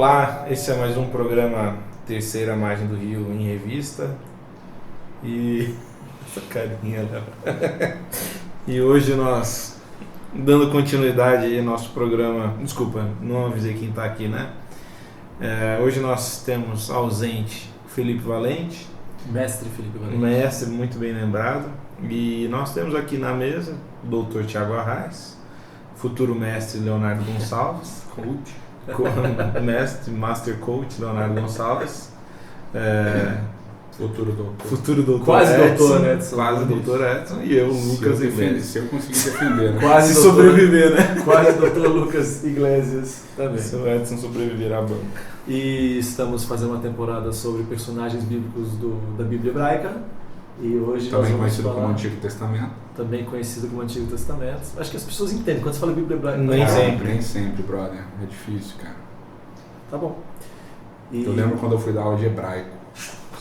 Olá, esse é mais um programa Terceira Margem do Rio em Revista. E essa carinha, Léo. E hoje nós, dando continuidade aí ao nosso programa. Desculpa, não avisei quem está aqui, né? Hoje nós temos ausente Felipe Valente. Mestre Felipe Valente. Mestre, muito bem lembrado. E nós temos aqui na mesa o doutor Tiago Arraes, futuro mestre Leonardo Gonçalves, Master Coach Leonardo Gonçalves, futuro doutor quase Edson, doutor Edson, quase doutor Edson, e eu, Lucas Iglesias. Se eu conseguir defender, né? Quase Se doutor, sobreviver, né? Quase doutor Lucas Iglesias também. Se o Edson sobreviver à banca. E estamos fazendo uma temporada sobre personagens bíblicos da Bíblia Hebraica. E hoje Também nós vamos conhecido falar, como Antigo Testamento. Também conhecido como Antigo Testamento. Acho que as pessoas entendem quando você fala Bíblia Hebraica. Nem sempre, brother. É difícil, cara. Tá bom. Eu lembro quando eu fui dar aula de hebraico.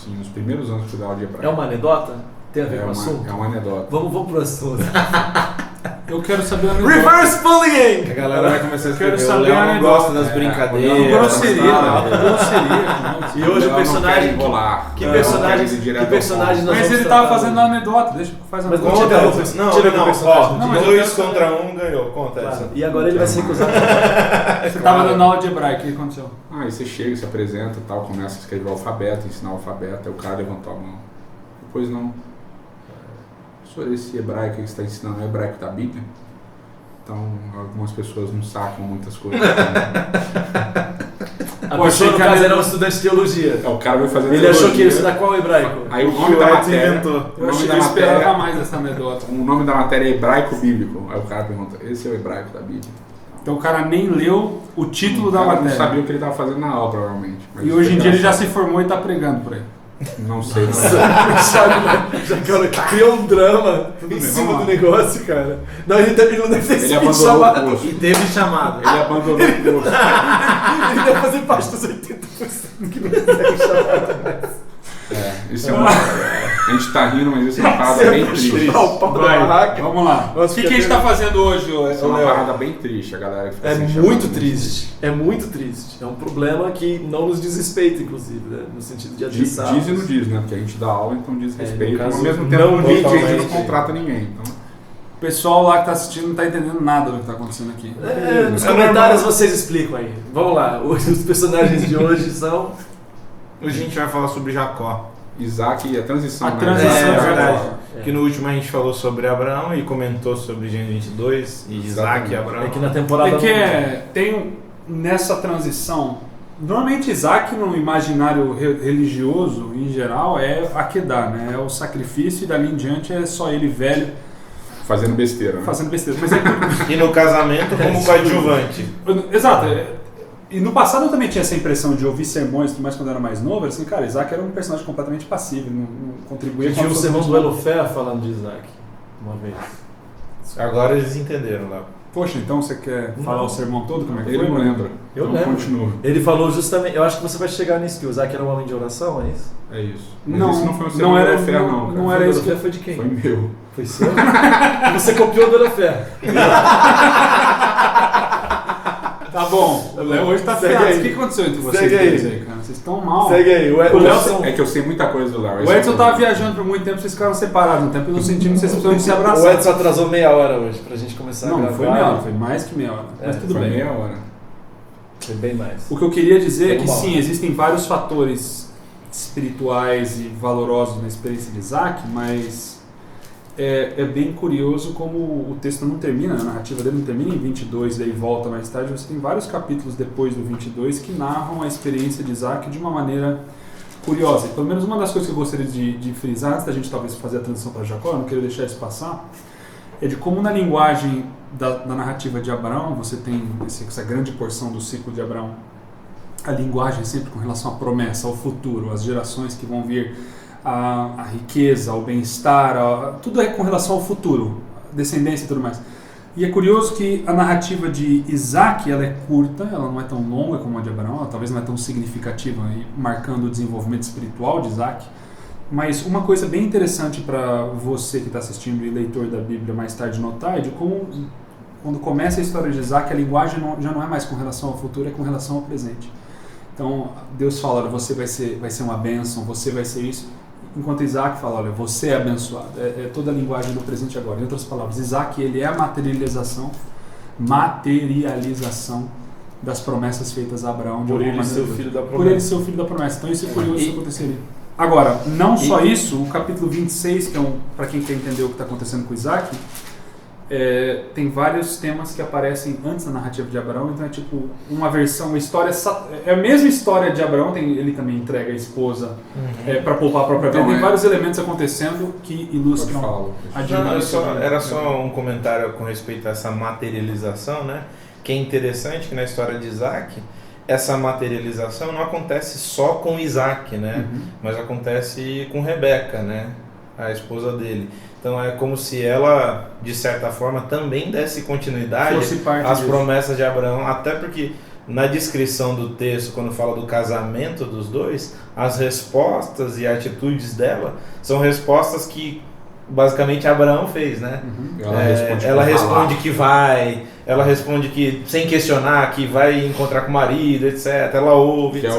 Sim, nos primeiros anos que eu fui dar aula de hebraico. É uma anedota? Tem a ver com o assunto? É uma anedota. Vamos pro assunto. Eu quero saber a anedota. Reverse bullying! A galera vai começar a escrever. Quero O saber Léo a não anedota. gosta das brincadeiras. Grosseria. E hoje o personagem. Que personagem nós Mas vamos ele tratar tava fazendo hoje? a anedota, deixa eu fazer a Mas anedota. não Conta, tira não, tira não, do personagem. Não, mas eu dois quero contra um ganhou. Conta Claro. essa. E agora ele vai se recusar. Você tava dando aula de hebraico, o que aconteceu? Aí você chega, se apresenta e tal, começa a escrever o alfabeto, ensinar o alfabeto, aí o cara levantou a mão. Depois não. Professor, esse hebraico que você está ensinando é o hebraico da Bíblia? Então, algumas pessoas não sacam muitas coisas. A pessoa, no caso, era um estudante de teologia. O cara vai fazer Ele achou que ia estudar qual hebraico? Aí o nome da matéria. Eu esperava mais dessa anedota. O nome da matéria é hebraico bíblico. Aí o cara pergunta, esse é o hebraico da Bíblia? Então o cara nem leu o título da O cara matéria. não sabia o que ele estava fazendo na aula, provavelmente. Mas E hoje em dia ele já engraçado. se formou e está pregando por aí. Não sei. Não. Já criou um drama em bem, cima vamos do lá. negócio, cara. Não, ele não deve ter Ele sido abandonou chamado. o curso. E teve chamada. Ele abandonou o curso. Ele deve fazer parte dos 80% que não recebe chamada. Isso é uma... A gente tá rindo, mas isso é uma parada bem triste. Vamos lá. O que a gente está fazendo hoje, Isso é uma parada bem triste, a galera que fica É sem muito chamada. triste. É muito triste. É um problema que não nos diz respeito, inclusive, né? No sentido de Diz adressar. e não diz, né? Porque a gente dá aula, então diz no respeito. caso, Ao mesmo não tempo, a gente não totalmente. contrata ninguém. Então... O pessoal lá que está assistindo não está entendendo nada do que está acontecendo aqui. Nos comentários vocês explicam aí. Vamos lá. Os personagens de hoje são... Hoje a gente vai falar sobre Jacó. Isaac e a transição. A né? transição, É verdade. É. Que no último a gente falou sobre Abraão e comentou sobre Gênesis 22 e Isaac e Abraão. É que na temporada... Tem nessa transição, normalmente Isaac no imaginário religioso em geral é Akedá, né? É o sacrifício e dali em diante é só ele velho Fazendo besteira. Né? fazendo besteira. Mas é E no casamento como coadjuvante. exato. E no passado eu também tinha essa impressão de ouvir sermões, mas quando eu era mais novo, era assim, cara, Isaac era um personagem completamente passivo, não contribuía Eu tive com um sermão do absolutamente Elofé falando de Isaac, uma vez. Agora eles entenderam, Léo. Poxa, então você quer falar Não. o sermão todo? Como é que Ele foi? não lembra. Eu então lembro. continua. Ele falou justamente... Eu acho que você vai chegar nisso, que o Isaac era um homem de oração, é isso? É isso. Mas Não, isso não foi um não sermão era- da fé, não- não. Cara. não era O isso Elofé que- foi de quem? Foi meu. Foi seu? Você copiou do Elofé. Tá bom, o Léo hoje tá Segue ferrado. aí. O que aconteceu entre vocês Segue dois aí. aí, cara? Vocês estão mal. Segue aí. O Léo- É que eu sei muita coisa do Léo. O Edson tava viajando por muito tempo, vocês ficaram separados um tempo, eu não senti que vocês precisavam se abraçar. O Edson atrasou meia hora hoje pra gente começar a Não, gravar. não foi meia hora, foi mais que meia hora. Mas tudo Foi bem. meia hora. Foi bem mais. O que eu queria dizer é que Vamos lá. sim, existem vários fatores espirituais e valorosos na experiência de Isaac, mas é bem curioso como o texto não termina, a narrativa dele não termina em 22, daí volta mais tarde. Você tem vários capítulos depois do 22 que narram a experiência de Isaac de uma maneira curiosa. E pelo menos uma das coisas que eu gostaria de frisar, antes da gente talvez fazer a transição para Jacó, eu não queria deixar isso passar, é de como na linguagem da narrativa de Abraão, você tem essa grande porção do ciclo de Abraão, a linguagem sempre com relação à promessa, ao futuro, às gerações que vão vir, a riqueza, ao bem-estar, tudo é com relação ao futuro, descendência e tudo mais. E é curioso que a narrativa de Isaac, ela é curta, ela não é tão longa como a de Abraão, ela talvez não é tão significativa, marcando o desenvolvimento espiritual de Isaac. Mas uma coisa bem interessante para você que está assistindo e leitor da Bíblia mais tarde notar é de como, quando começa a história de Isaac, a linguagem já não é mais com relação ao futuro, é com relação ao presente. Então, Deus fala, olha, você vai ser uma bênção, você vai ser isso. Enquanto Isaac fala, olha, você é abençoado. É toda a linguagem do presente agora. Em outras palavras, Isaac, ele é a materialização das promessas feitas a Abraão. Por ele ser o filho da promessa. Por ele ser o filho da promessa. Então, isso é curioso que aconteceria. Agora, não só isso, o capítulo 26, que é para quem quer entender o que está acontecendo com Isaac, tem vários temas que aparecem antes da narrativa de Abraão, então é tipo uma versão, uma história, é a mesma história de Abraão, ele também entrega a esposa para poupar a própria vida, tem vários elementos acontecendo que ilustram a dinâmica. Era só um comentário com respeito a essa materialização, né? Que é interessante que na história de Isaac, essa materialização não acontece só com Isaac, né? Mas acontece com Rebeca, né? A esposa dele. Então é como se ela, de certa forma, também desse continuidade às promessas de Abraão, até porque na descrição do texto, quando fala do casamento dos dois, as respostas e atitudes dela são respostas que basicamente Abraão fez, né? Ela responde que vai, ela responde que, sem questionar, que vai encontrar com o marido, etc. Ela ouve, etc.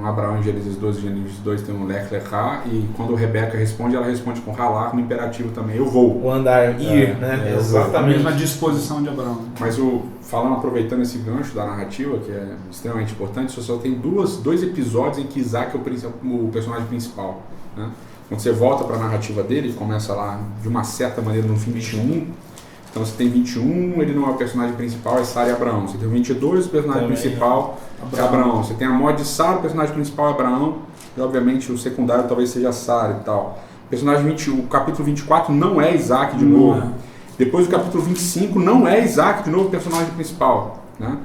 No Abraão, em Gênesis 12, Gênesis 2 tem um lech lechá, e quando Rebeca responde, ela responde com halá, no imperativo também, eu vou. O andar, ir, né? Exatamente. A mesma disposição de Abraão. Mas aproveitando esse gancho da narrativa, que é extremamente importante, você só tem dois episódios em que Isaac é o personagem principal, né? Quando você volta para a narrativa dele, começa lá de uma certa maneira no fim 21. Então você tem 21, ele não é o personagem principal, é Sara e Abraão. Você tem o 22, o personagem principal é Abraão. Você tem a morte de Sara, o personagem principal é Abraão. E obviamente o secundário talvez seja Sara e tal. O personagem o capítulo 24 não é Isaac de novo. Depois o capítulo 25 não é Isaac de novo o personagem principal. Né?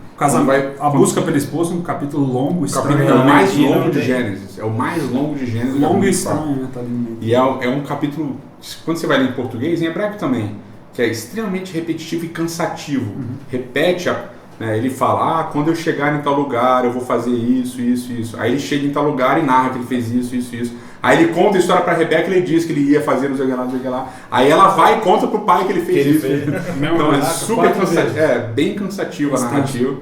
A busca pela esposa, um capítulo longo, estranho. É o mais longo de Gênesis. É o mais longo de Gênesis. Longo e estranho, né? Tá e é um capítulo, quando você vai ler em português, em hebraico também, que é extremamente repetitivo e cansativo. Repete, né, ele fala, quando eu chegar em tal lugar, eu vou fazer isso, isso, isso. Aí ele chega em tal lugar e narra que ele fez isso, isso, isso. Aí ele conta a história para Rebeca e ele diz que ele ia fazer não sei o que lá. Aí ela vai e conta pro pai que ele fez isso. Então é super cansativo, bem cansativo a narrativa.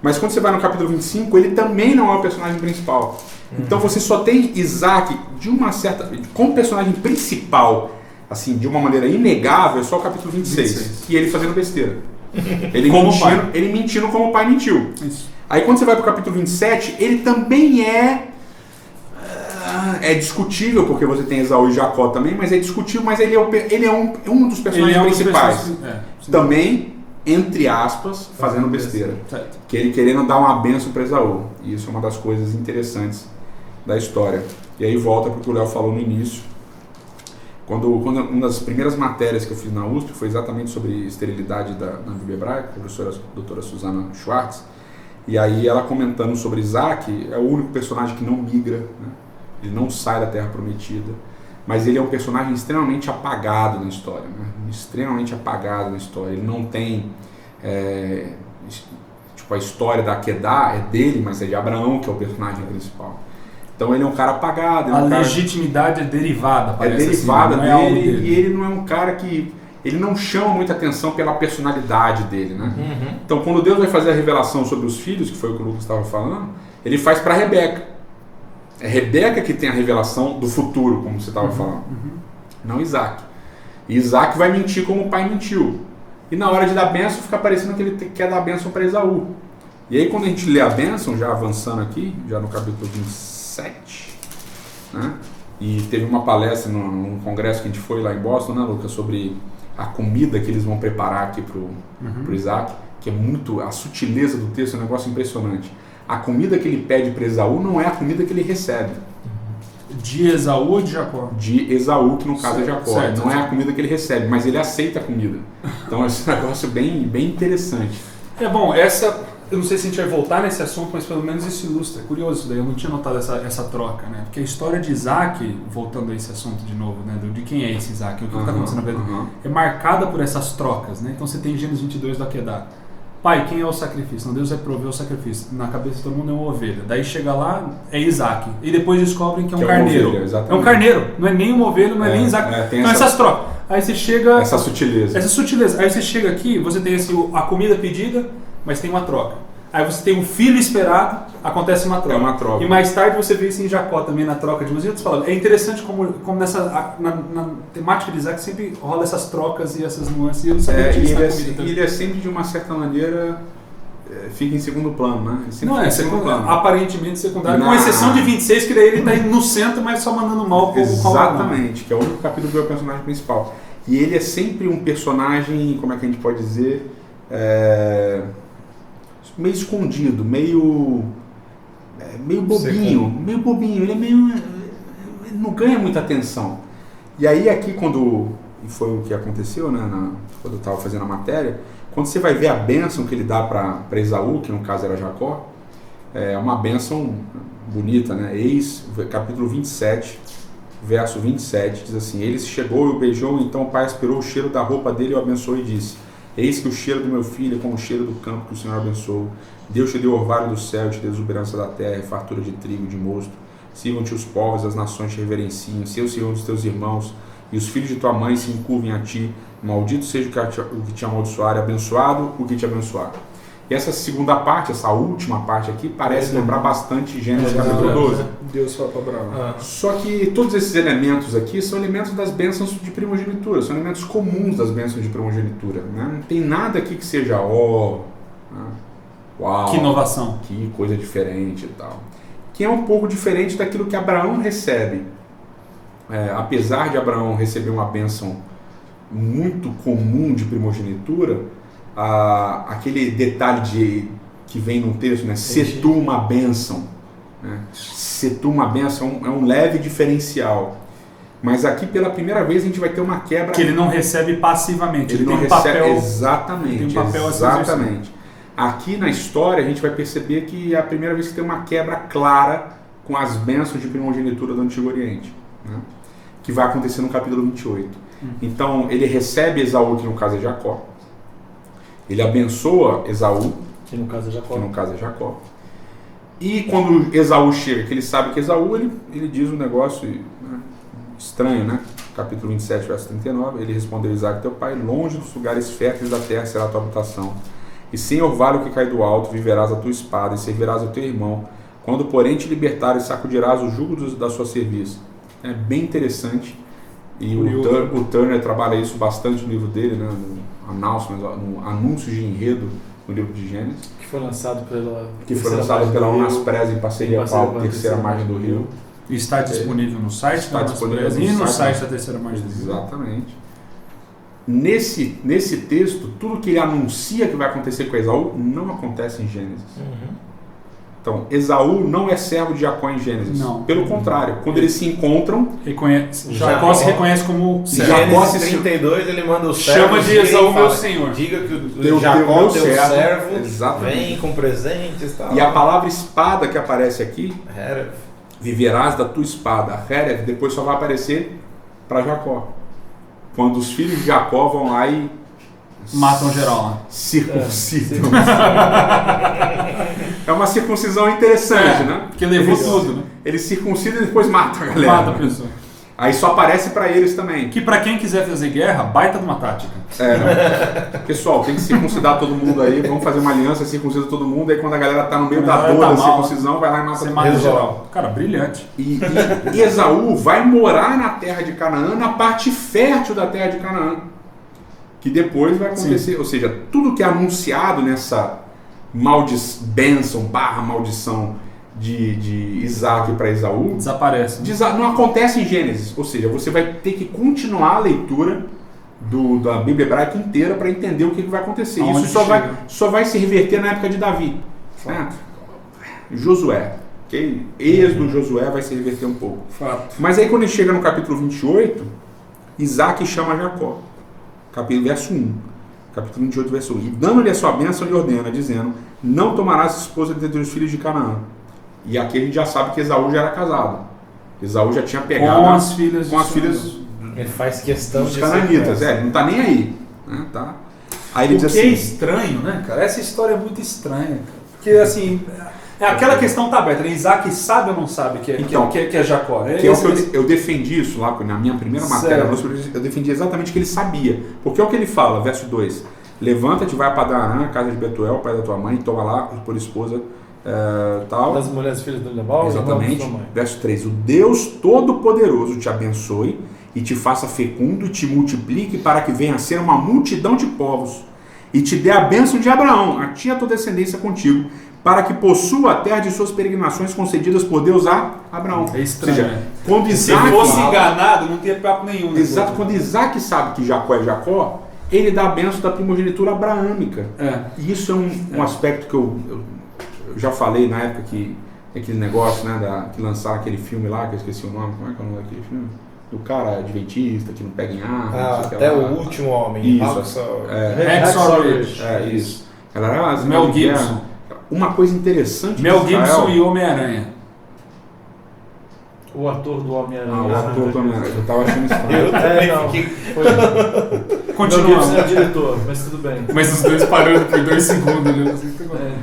Mas quando você vai no capítulo 25, ele também não é o personagem principal. Então você só tem Isaac como personagem principal, assim, de uma maneira inegável, é só o capítulo 26. E ele fazendo besteira. Ele mentindo como o pai mentiu. Isso. Aí quando você vai para o capítulo 27, ele também é discutível, porque você tem Esaú e Jacó também, mas é discutível, mas ele é um dos personagens principais. Também, entre aspas, fazendo besteira. Que ele querendo dar uma bênção para Esaú. E isso é uma das coisas interessantes da história. E aí volta para o que o Léo falou no início. Quando uma das primeiras matérias que eu fiz na USP foi exatamente sobre esterilidade na Bíblia Hebraica, a professora doutora Susana Schwartz, e aí ela comentando sobre Isaac, é o único personagem que não migra, né? Ele não sai da Terra Prometida, mas ele é um personagem extremamente apagado na história, né? Extremamente apagado na história. Ele não tem, a história da Akedah é dele, mas é de Abraão que é o personagem principal. Então ele é um cara apagado. Legitimidade é derivada. É derivada assim, dele, e ele não é um cara que... Ele não chama muita atenção pela personalidade dele, né? Então quando Deus vai fazer a revelação sobre os filhos, que foi o que o Lucas estava falando, ele faz para Rebeca. É Rebeca que tem a revelação do futuro, como você estava falando. Não Isaac. E Isaac vai mentir como o pai mentiu. E na hora de dar bênção, fica parecendo que ele quer dar bênção para Esaú. E aí quando a gente lê a bênção, já avançando aqui, já no capítulo 27, né? E teve uma palestra num congresso que a gente foi lá em Boston, né, Lucas, sobre a comida que eles vão preparar aqui pro Isaac, que é muito, a sutileza do texto é um negócio impressionante. A comida que ele pede para Esaú não é a comida que ele recebe. De Esaú ou de Jacó? De Esaú, que no caso é Jacó. Não é a comida que ele recebe, mas ele aceita a comida. Então esse negócio bem, bem interessante. Eu não sei se a gente vai voltar nesse assunto, mas pelo menos isso ilustra. É curioso isso daí, eu não tinha notado essa troca, né? Porque a história de Isaac, voltando a esse assunto de novo, né? De quem é esse Isaac, o que está acontecendo na vida, é marcada por essas trocas, né? Então você tem Gênesis 22 da Akedah. Pai, quem é o sacrifício? Não, Deus vai prover o sacrifício. Na cabeça de todo mundo é uma ovelha. Daí chega lá, é Isaac. E depois descobrem que é um carneiro. Ovelha, é um carneiro, não é nem uma ovelha, não é nem Isaac. Então essas trocas. Aí você chega... Essa sutileza. Aí você chega aqui, você tem assim, a comida pedida, mas tem uma troca. Aí você tem um filho esperado, acontece uma troca. É uma troca. E mais tarde você vê isso em Jacó também, na troca de música. É interessante como na temática de Isaac sempre rola essas trocas e essas nuances. E eu não sabia disso na comida também. Ele é sempre, de uma certa maneira, fica em segundo plano, né? Ele sempre Não fica é, em segundo plano. aparentemente secundário, com Na- exceção de 26, que daí ele tá indo no centro, mas só mandando mal com Exatamente, que é o único capítulo que é o personagem principal. E ele é sempre um personagem, como é que a gente pode dizer, meio escondido, meio bobinho, ele ele não ganha muita atenção. E aí aqui quando, e foi o que aconteceu, né, quando eu estava fazendo a matéria, quando você vai ver a bênção que ele dá para Esaú, que no caso era Jacó, é uma bênção bonita, né? Capítulo 27, verso 27, diz assim: ele se chegou e o beijou, então o pai aspirou o cheiro da roupa dele e o abençoou e disse: eis que o cheiro do meu filho é como o cheiro do campo que o Senhor abençoou. Deus te deu orvalho do céu, te deu exuberância da terra, fartura de trigo, de mosto. Sigam-te os povos, as nações te reverenciem, seus senhores os teus irmãos, e os filhos de tua mãe se encurvem a ti. Maldito seja o que te amaldiçoar, e abençoado o que te abençoar. E essa segunda parte, essa última parte aqui, parece lembrar bastante Gênesis capítulo 12. Deus fala para Abraão. Só que todos esses elementos aqui são elementos das bênçãos de primogenitura, são elementos comuns das bênçãos de primogenitura. Né? Não tem nada aqui que seja, uau, Que inovação. que coisa diferente e tal. Que é um pouco diferente daquilo que Abraão recebe. Apesar de Abraão receber uma bênção muito comum de primogenitura, aquele detalhe que vem no texto, né? Se tu uma bênção, né? Se tu uma bênção é um leve diferencial. Mas aqui pela primeira vez a gente vai ter uma quebra. Que ele não recebe passivamente, ele não tem um recebe, papel. exatamente, tem um papel exatamente. Aqui na história a gente vai perceber que é a primeira vez que tem uma quebra clara com as bênçãos de primogenitura do Antigo Oriente, né? Que vai acontecer no capítulo 28. Então ele recebe Esaú, que no caso é Jacó. Ele abençoa Esaú, Que no caso é Jacó. E quando Esaú chega, que ele sabe que Esaú, ele diz um negócio, né, estranho, né? Capítulo 27, verso 39, ele respondeu: Isaac, teu pai, longe dos lugares férteis da terra será a tua habitação, e sem orvalho que cai do alto viverás a tua espada, e servirás ao teu irmão. Quando, porém, te libertares, sacudirás o jugo da sua serviço. É bem interessante. E o Turner trabalha isso bastante no livro dele, né, no Anúncios de Enredo, no livro de Gênesis. Que foi lançado pela Unaspres em parceria com a Terceira Margem do Rio. E está disponível no site Está disponível e no site site da Terceira Margem do Rio. Exatamente. Nesse texto, tudo que ele anuncia que vai acontecer com Esaú não acontece em Gênesis. Então, Esaú não é servo de Jacó em Gênesis. Não. Pelo contrário, quando eles se encontram, Jacó se reconhece como servo. Gênesis 32, ele manda o servo. Chama de Esaú meu senhor. Diga que Teu o Jacó, teu servo, exatamente, vem com presentes e tal. E a palavra espada que aparece aqui, Heref. viverás da tua espada, Heref, depois só vai aparecer para Jacó. Quando os filhos de Jacó vão lá e matam geral lá. circuncidam. É uma circuncisão interessante, né? Porque levou tudo, né? Eles circuncidam e depois matam a galera. Mata a pessoa. Aí só aparece para eles também. Que pra quem quiser fazer guerra, baita de uma tática. Pessoal, tem que circuncidar todo mundo aí, vamos fazer uma aliança, circuncida todo mundo, aí quando a galera tá no meio da dor da circuncisão, vai lá e mata todo mundo. Geral. Cara, brilhante. E Esaú vai morar na terra de Canaã, na parte fértil da terra de Canaã, que depois vai acontecer. Sim. Ou seja, tudo que é anunciado nessa maldição de Isaac para Esaú desaparece. Não acontece em Gênesis. Ou seja, você vai ter que continuar a leitura da Bíblia hebraica inteira para entender o que vai acontecer. Aonde isso só vai se reverter na época de Davi. Né? Josué. Okay? Êxodo, Josué vai se reverter um pouco. Fato. Mas aí quando ele chega no capítulo 28, Isaac chama Jacó. Verso 1. Capítulo 28, verso 1. E dando-lhe a sua bênção, lhe ordena, dizendo: não tomarás esposa dentre os filhos de Canaã. E aqui a gente já sabe que Esaú já era casado. Esaú já tinha pegado com as filhas ele faz questão dos cananitas. Ele não está nem aí. Né? Tá? Aí ele diz assim, é estranho, né, cara? Essa história é muito estranha, cara. Porque assim, aquela questão tá aberta. Isaac sabe ou não sabe que é Jacó? Eu defendi isso lá na minha primeira matéria. Eu defendi exatamente que ele sabia. Porque é o que ele fala, verso 2. Levanta-te, vai a Padan Aram, casa de Betuel, pai da tua mãe, toma lá por esposa tal. Das mulheres filhas do Labão. Exatamente. Verso 3. O Deus Todo-Poderoso te abençoe e te faça fecundo e te multiplique para que venha a ser uma multidão de povos e te dê a bênção de Abraão, a ti e a tua descendência contigo, para que possua a terra de suas peregrinações concedidas por Deus a Abraão. É estranho. Ou seja, quando Se Isaac fosse enganado, não teria papo nenhum. né? Exato, quando Isaac sabe que Jacó é Jacó, ele dá a bênção da primogenitura abraâmica. E isso é um aspecto que eu já falei na época que aquele negócio, né, que lançaram aquele filme lá, que eu esqueci o nome, como é que é o nome daquele filme? Do cara adventista que não pega em arma. Até o último homem. Isso. Hacksaw Ridge. Isso. Galera, Mel Gibson. Uma coisa interessante Mel de Israel, Gibson e Homem-Aranha. O ator do Homem-Aranha. o ator do Homem-Aranha. Eu tava achando estranho. Eu também não. fiquei... Continua. Mel Gibson é o diretor, mas tudo bem. Mas os dois parando por 2 segundos. Né?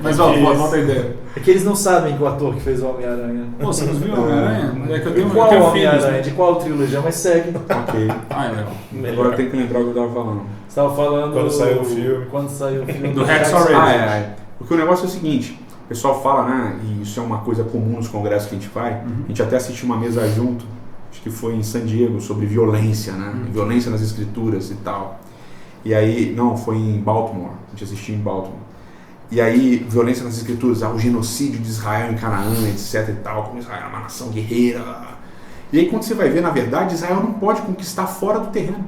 Mas volta a ideia. É que eles não sabem que o ator que fez o Homem-Aranha. Pô, você não viu o Homem-Aranha? É que eu tenho Qual filhos. Homem-Aranha? De qual trilogia? Mas segue. Ok. Ah, é legal. Agora tem que lembrar o que eu tava falando. Você estava falando... Quando saiu o filme. Quando saiu o filme Do Hacksaw Ridge. Porque o negócio é o seguinte, o pessoal fala, né, e isso é uma coisa comum nos congressos que a gente vai, a gente até assistiu uma mesa junto, acho que foi em San Diego, sobre violência, né, violência nas escrituras e tal. E aí, não, foi em Baltimore, a gente assistiu em Baltimore. E aí, violência nas escrituras, o genocídio de Israel em Canaã, etc e tal, como Israel é uma nação guerreira. E aí, quando você vai ver, na verdade, Israel não pode conquistar fora do terreno.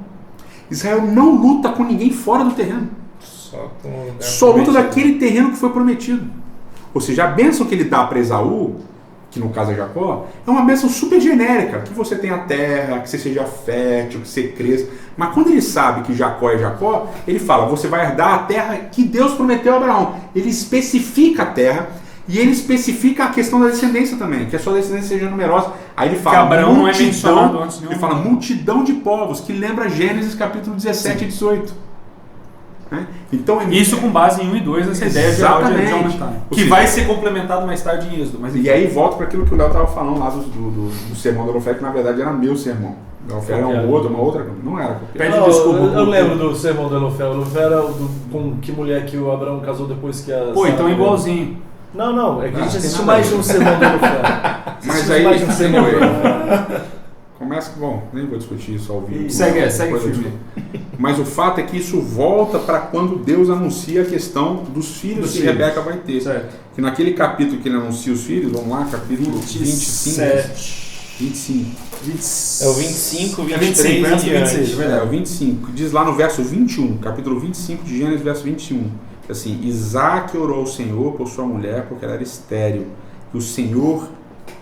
Israel não luta com ninguém fora do terreno. Só luta daquele terreno que foi prometido. Ou seja, a bênção que ele dá para Esaú, que no caso é Jacó, é uma bênção super genérica, que você tenha terra, que você seja fértil, que você cresça. Mas quando ele sabe que Jacó é Jacó, ele fala, você vai herdar a terra que Deus prometeu a Abraão. Ele especifica a terra e ele especifica a questão da descendência também, que a sua descendência seja numerosa. Aí ele fala, Abraão não é mencionado antes de ele fala multidão de povos, que lembra Gênesis capítulo 17 e 18. Então, isso com base em 1 e 2, essa ideia de aumentar. Que vai ser complementado mais tarde em Êxodo. Mas e aí volta para aquilo que o Léo estava falando lá do sermão do Elofé, que na verdade era meu sermão. O Elofé era uma outra, não era. Pede desculpa. Eu lembro do sermão do Elofé. O Elofé era com que mulher que o Abraão casou depois que a... Pô, então é igualzinho. Não, é que a gente assistiu mais de um sermão do Elofé. Mas aí... mais de um sermão do Começa que, bom, nem vou discutir isso ao vivo. Segue o filme. Mas o fato é que isso volta para quando Deus anuncia a questão dos filhos que Rebeca vai ter. Certo. Que naquele capítulo que ele anuncia os filhos, vamos lá, capítulo 25. É o 25, 23 25, e 26. É o 25. Diz lá no verso 21, capítulo 25 de Gênesis, verso 21. Assim, Isaac orou ao Senhor por sua mulher, porque ela era estéril. E o Senhor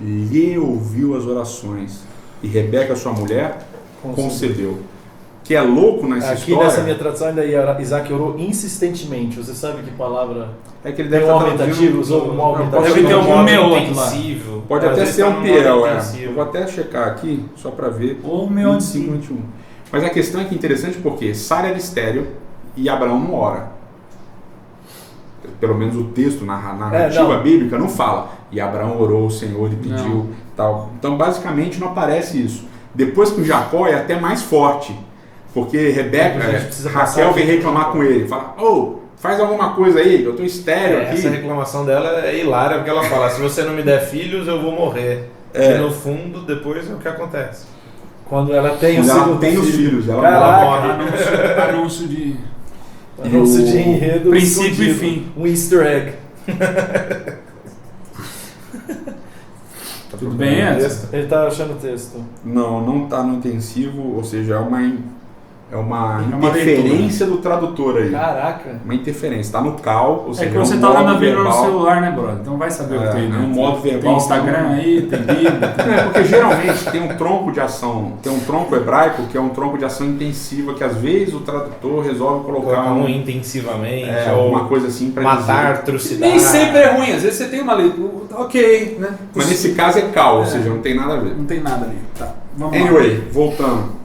lhe ouviu as orações. E Rebeca, sua mulher, concedeu. Que é louco nessa aqui história. Nessa minha tradução ainda Isaac orou insistentemente. Você sabe que palavra... É que ele tem deve um estar aumentativo, usou um aumentativo. Deve ter algum meote lá. Pode até ser um piel, Eu vou até checar aqui, só para ver. Ou meote. 25, 21. Mas a questão é que é interessante porque Sara era estéril e Abraão não ora. Pelo menos o texto, na narrativa bíblica, não fala. E Abraão orou, o Senhor lhe pediu, tal. Então, basicamente, não aparece isso. Depois com Jacó é até mais forte. Porque Raquel vem reclamar com ele. Fala, faz alguma coisa aí, eu estou estéril aqui. Essa reclamação dela é hilária, porque ela fala, se você não me der filhos, eu vou morrer. E no fundo, depois é o que acontece. Quando ela tem os filhos, ela morre. Anúncio de enredo. Princípio e fim. Um easter egg. Tudo bem, Edson? Ele tá achando o texto. Não tá no intensivo, ou seja, é uma interferência do tradutor aí. Caraca. Uma interferência. Tá no cal, ou seja, que você tá lá na vida no celular, né, brother? Então vai saber o que tem, né? Um modo verbal. Tem Instagram aí, tem Bíblia. Porque geralmente tem um tronco de ação, tem um tronco hebraico que é um tronco de ação intensiva, que às vezes o tradutor resolve colocar intensivamente, ou uma coisa assim pra matar, dizer. trucidar. Nem sempre é ruim, às vezes você tem uma leitura, ok, né? Mas nesse caso é cal, ou seja, não tem nada a ver. Não tem nada ali. Tá. Vamos Anyway, lá. voltando.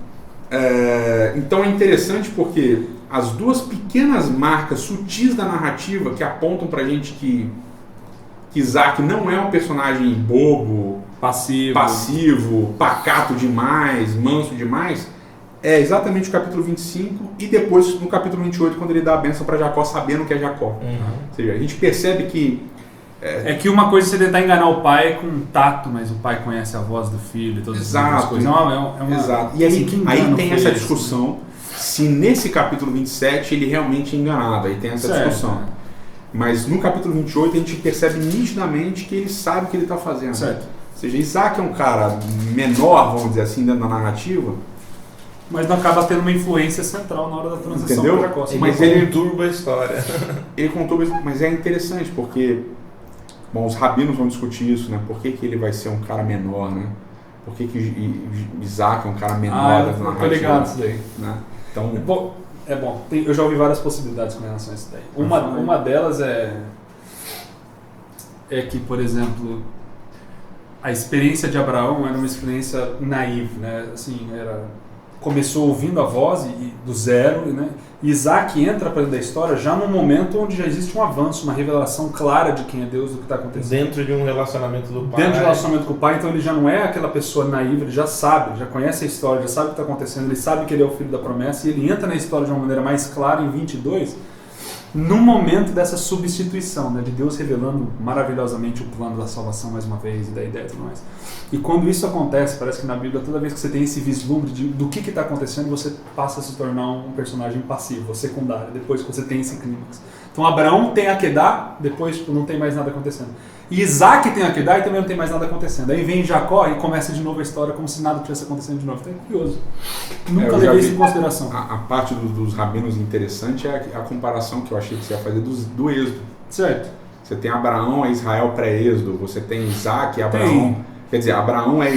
Então é interessante porque as duas pequenas marcas sutis da narrativa que apontam pra gente que Isaac não é um personagem bobo, passivo, pacato demais, manso demais, é exatamente o capítulo 25 e depois no capítulo 28 quando ele dá a bênção para Jacó sabendo que é Jacó. Ou seja, a gente percebe que É que uma coisa é você tentar enganar o pai com tato, mas o pai conhece a voz do filho e todas essas coisas. Exato. E aí tem essa discussão se nesse capítulo 27 ele realmente é enganado. Aí tem essa discussão. Mas no capítulo 28 a gente percebe nitidamente que ele sabe o que ele está fazendo. Certo. Ou seja, Isaac é um cara menor, vamos dizer assim, dentro da narrativa. Mas não acaba tendo uma influência central na hora da transição para Jacó. Mas ele conturba a história. Ele conturba, mas é interessante porque, bom, os rabinos vão discutir isso, né? Por que ele vai ser um cara menor, né? Por que Isaac é um cara menor da narrativa? Eu tô ligado isso daí. Né? Então, é bom. Eu já ouvi várias possibilidades com relação a isso daí. Uma delas é que, por exemplo, a experiência de Abraão era uma experiência naiva, né? Assim, começou ouvindo a voz do zero, né? E Isaac entra para dentro da história já num momento onde já existe um avanço, uma revelação clara de quem é Deus, do que está acontecendo. Dentro de um relacionamento do pai. Dentro de um relacionamento com o pai, então ele já não é aquela pessoa naiva, ele já sabe, já conhece a história, já sabe o que está acontecendo, ele sabe que ele é o filho da promessa e ele entra na história de uma maneira mais clara em 22, no momento dessa substituição, né, de Deus revelando maravilhosamente o plano da salvação mais uma vez e da ideia e tudo mais. E quando isso acontece, parece que na Bíblia, toda vez que você tem esse vislumbre do que está acontecendo, você passa a se tornar um personagem passivo, secundário, depois que você tem esse clímax. Então Abraão tem Akedá, depois não tem mais nada acontecendo. E Isaac tem Akedá e também não tem mais nada acontecendo. Aí vem Jacó e começa de novo a história como se nada tivesse acontecendo de novo. Então é curioso. Nunca levei isso em consideração. A parte dos rabinos interessante é a comparação que eu achei que você ia fazer do Êxodo. Certo. Você tem Abraão, é Israel pré-Êxodo. Você tem Isaac e Abraão. Quer dizer, Abraão é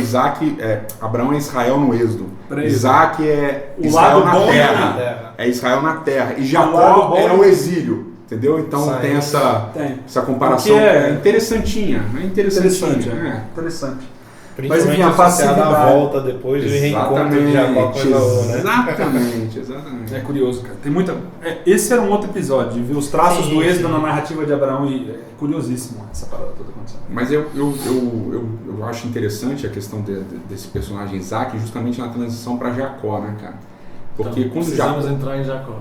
Abraão é Israel no Êxodo. Isaac é Israel na terra. É Israel na terra. E Jacó é o exílio. Entendeu? Então tem essa comparação interessantinha. É interessante. Interessante. Mas enfim, a passividade da volta depois do reencontro de Jacó com Esaú, né? Exatamente. É curioso, cara. Tem muita. Esse era um outro episódio, de ver os traços do êxodo na narrativa de Abraão e é curiosíssimo essa parada toda acontecendo. Mas eu acho interessante a questão desse personagem Isaac justamente na transição para Jacó, né, cara? Porque então, quando precisamos entrar em Jacó.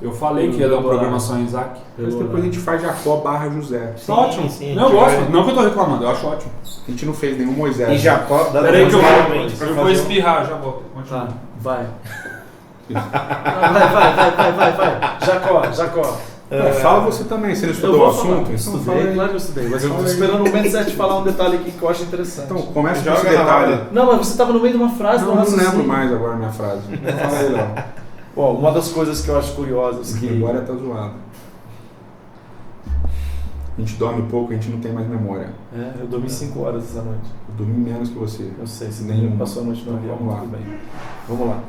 Eu falei que ia dar uma programação em Isaac. Mas depois a gente faz Jacó / José. Tá ótimo. Sim, não, eu gosto. Não que eu tô reclamando, eu acho ótimo. A gente não fez nenhum Moisés. E Jacó... Peraí que eu vou espirrar, já volto. Tá, vai. Vai. Jacó. Fala você também, você não estudou o assunto? Estudei, claro que eu estudei. Mas eu estou esperando o momento certo de falar um detalhe aqui que eu acho interessante. Então, começa com esse detalhe. Não, mas você estava no meio de uma frase. Não lembro mais agora a minha frase. Fala aí, Léo. Bom, uma das coisas que eu acho curiosas que... Agora tá zoado. A gente dorme pouco, a gente não tem mais memória. Eu dormi 5 horas essa noite. Eu dormi menos que você. Eu sei, você nem passou a noite no avião. Vamos lá. Tudo bem. Vamos lá.